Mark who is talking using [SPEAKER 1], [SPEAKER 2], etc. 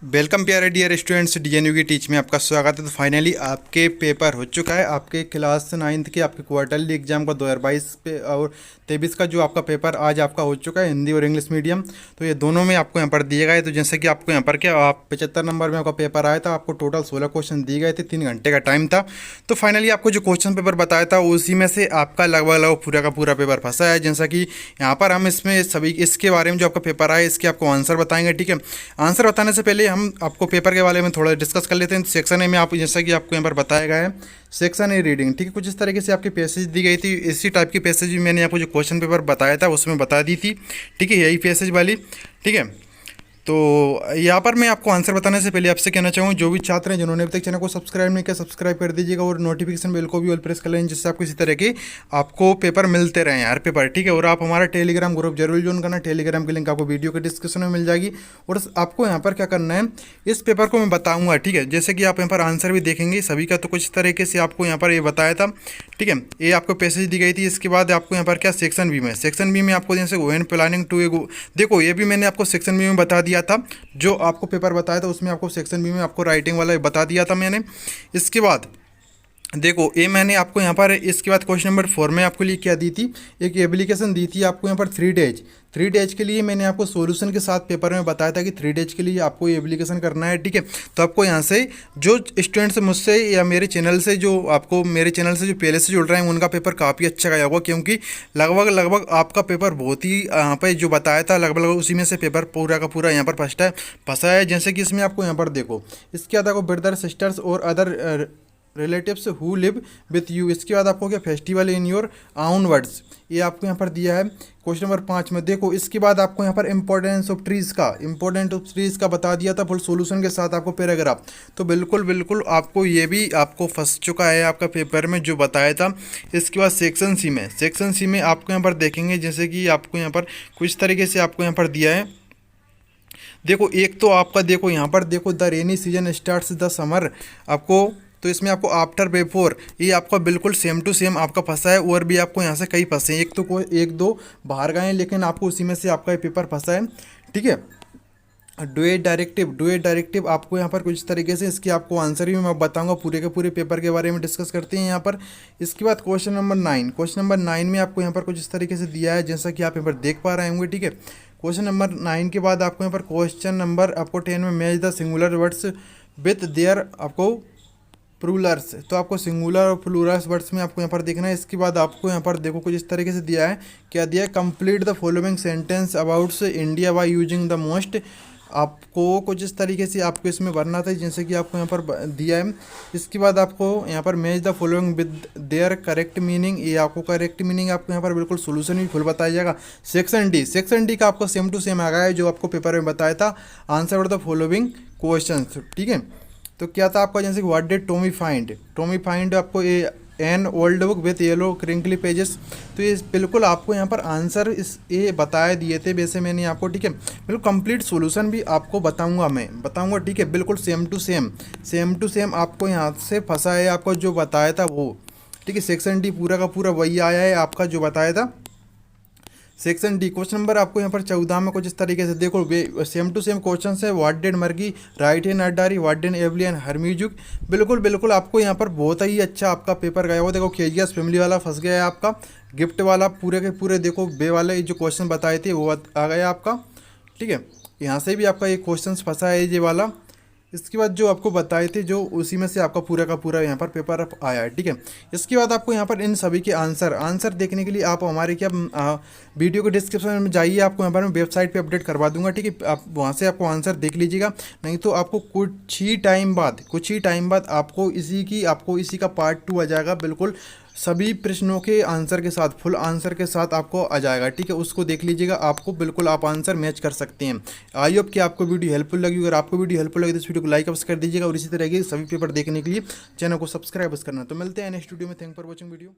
[SPEAKER 1] Welcome प्यारे dear students, डीएनयू की teach में आपका स्वागत है। तो फाइनली आपके पेपर हो चुका है। आपके क्लास 9th के आपके क्वार्टरली एग्जाम का 2022 पे और 23 का जो आपका पेपर आज आपका हो चुका है, हिंदी और इंग्लिश मीडियम। तो ये दोनों में आपको यहाँ पर दिए गए। तो जैसे कि आपको यहाँ पर क्या आप 75 नंबर में आपका पेपर आया था, आपको टोटल 16 क्वेश्चन दिए गए थे, 3 घंटे का टाइम था। तो फाइनली आपको जो क्वेश्चन पेपर बताया था उसी में से आपका लगभग लगभग पूरा का पूरा पेपर फंसा है। जैसा कि यहाँ पर हम इसमें सभी इसके बारे में जो आपका पेपर आया इसके आपको आंसर बताएंगे। ठीक है, आंसर बताने से पहले हम आपको पेपर के बारे में थोड़ा डिस्कस कर लेते हैं। सेक्शन ए में आप जैसा कि आपको यहाँ पर बताया गया है, सेक्शन ए रीडिंग। ठीक है, कुछ इस तरीके से आपकी पैसेज दी गई थी। इसी टाइप की पैसेज भी मैंने आपको जो क्वेश्चन पेपर बताया था उसमें बता दी थी। ठीक है, यही पैसेज वाली। ठीक है, तो यहाँ पर मैं आपको आंसर बताने से पहले आपसे कहना चाहूँ, जो भी छात्र हैं जिन्होंने अभी तक चैनल को सब्सक्राइब नहीं किया, सब्सक्राइब कर दीजिएगा और नोटिफिकेशन बेल को भी ऑल प्रेस कर लें, जिससे आपको इसी तरह के आपको पेपर मिलते रहें, हर पेपर। ठीक है, और आप हमारा टेलीग्राम ग्रुप जरूर ज्वाइन करना। टेलीग्राम की लिंक आपको वीडियो के डिस्क्रिप्शन में मिल जाएगी। और आपको यहाँ पर क्या करना है, इस पेपर को मैं बताऊँगा। ठीक है, जैसे कि आप यहाँ पर आंसर भी देखेंगे सभी का, तो कुछ तरीके से आपको यहाँ पर ये बताया था। ठीक है, ये आपको पैसेज दी गई थी। इसके बाद आपको यहाँ पर क्या सेक्शन बी में, सेक्शन बी में आपको जैसे व्हेन प्लानिंग टू ए देखो, ये भी मैंने आपको सेक्शन बी में बता दिया था। जो आपको पेपर बताया था उसमें आपको सेक्शन बी में आपको राइटिंग वाला बता दिया था मैंने। इसके बाद देखो, ये मैंने आपको यहाँ पर इसके बाद क्वेश्चन नंबर 4 में आपको लिए क्या दी थी, एक एप्लीकेशन दी थी आपको यहाँ पर 3 डेज के लिए। मैंने आपको सॉल्यूशन के साथ पेपर में बताया था कि 3 डेज के लिए आपको ये एप्लीकेशन करना है। ठीक है, तो आपको यहाँ से जो स्टूडेंट्स मुझसे या मेरे चैनल से जो आपको मेरे चैनल से जो पहले से जुड़ रहे हैं उनका पेपर काफ़ी अच्छा गया होगा, क्योंकि लगभग आपका पेपर बहुत ही यहाँ पर जो बताया था लगभग उसी में से पेपर पूरा का पूरा यहाँ पर फंसा है। जैसे कि इसमें आपको यहाँ पर देखो, इसके बाद आपको ब्रदर सिस्टर्स और other relatives who live with you. इसके बाद आपको क्या फेस्टिवल इन योर आउन वर्ड्स, ये आपको यहाँ पर दिया है क्वेश्चन नंबर 5 में। देखो, इसके बाद आपको यहाँ पर इंपॉर्टेंस ऑफ ट्रीज़ का बता दिया था फुल सॉल्यूशन के साथ आपको पैराग्राफ। तो बिल्कुल आपको ये भी आपको फंस चुका है आपका पेपर में जो बताया था। इसके बाद सेक्शन सी में आपको यहाँ पर देखेंगे, जैसे कि आपको यहाँ पर कुछ तरीके से आपको यहाँ पर दिया है। देखो, एक तो आपका देखो यहाँ पर देखो, the rainy season starts the summer आपको, तो इसमें आपको आफ्टर बिफोर, ये आपका बिल्कुल सेम टू सेम आपका फंसा है। और भी आपको यहाँ से कई फंसे हैं, एक दो बाहर गए हैं, लेकिन आपको उसी में से आपका ये पेपर फंसा है। ठीक है, डुएट डायरेक्टिव आपको यहाँ पर कुछ तरीके से इसकी आपको आंसर भी मैं बताऊंगा। पूरे के पूरे पेपर के बारे में डिस्कस करते हैं यहाँ पर। इसके बाद क्वेश्चन नंबर 9 में आपको यहाँ पर कुछ इस तरीके से दिया है, जैसा कि आप यहाँ पर देख पा रहे होंगे। ठीक है, क्वेश्चन नंबर 9 के बाद आपको यहाँ पर क्वेश्चन नंबर आपको 10 में match the singular words with their आपको प्लूरल्स। तो आपको सिंगुलर और प्लूरल्स वर्ड्स में आपको यहाँ पर देखना है। इसके बाद आपको यहाँ पर देखो कुछ इस तरीके से दिया है, क्या दिया है, complete the following sentence abouts India by using the most. आपको कुछ इस तरीके से आपको इसमें भरना था, जैसे कि आपको यहाँ पर दिया है। इसके बाद आपको यहाँ पर match the following with their correct meaning, ये आपको करेक्ट मीनिंग आपको यहाँ पर बिल्कुल सोल्यूशन भी फुल बताया जाएगा। सेक्शन डी का आपको सेम टू सेम आ गया है जो आपको पेपर में बताया था, आंसर द फॉलोइंग क्वेश्चन। ठीक है, तो क्या था आपका, जैसे कि व्हाट डिड टॉमी फाइंड आपको a an old book with yellow crinkly pages. तो ये बिल्कुल आपको यहाँ पर आंसर इस ये बताए दिए थे वैसे मैंने आपको। ठीक है, बिल्कुल कंप्लीट सॉल्यूशन भी आपको बताऊंगा। ठीक है, बिल्कुल सेम टू सेम आपको यहाँ से फंसा है आपको जो बताया था वो। ठीक है, सेक्शन डी पूरा का पूरा वही आया है आपका जो बताया था। सेक्शन डी क्वेश्चन नंबर आपको यहाँ पर 14 में कुछ इस तरीके से देखो, सेम टू सेम क्वेश्चन है। What did Margie write in diary, what did Evelyn her music. बिल्कुल आपको यहाँ पर बहुत ही अच्छा आपका पेपर गया हो। देखो, केजीएस फैमिली वाला फंस गया है आपका, गिफ्ट वाला पूरे के पूरे देखो बे वाले जो क्वेश्चन बताए थे वो आ गया आपका। ठीक है, यहाँ से भी आपका ये क्वेश्चन फंसा है ये वाला। इसके बाद जो आपको बताए थे जो उसी में से आपका पूरा का पूरा यहाँ पर पेपर आया है। ठीक है, इसके बाद आपको यहाँ पर इन सभी के आंसर देखने के लिए आप हमारे क्या वीडियो के डिस्क्रिप्शन में जाइए, आपको यहाँ पर मैं वेबसाइट पे अपडेट करवा दूंगा। ठीक है, आप वहाँ से आपको आंसर देख लीजिएगा, नहीं तो आपको कुछ ही टाइम बाद आपको इसी का पार्ट 2 आ जाएगा, बिल्कुल सभी प्रश्नों के आंसर के साथ, फुल आंसर के साथ आपको आ जाएगा। ठीक है, उसको देख लीजिएगा, आपको बिल्कुल आप आंसर मैच कर सकते हैं। आई होप कि आपको वीडियो हेल्पफुल लगी। अगर आपको वीडियो हेल्पफुल लगी तो इस वीडियो को लाइक कर दीजिएगा और इसी तरह के सभी पेपर देखने के लिए चैनल को सब्सक्राइब करना। तो मिलते हैं नेक्स्ट वीडियो में। Thank for watching video.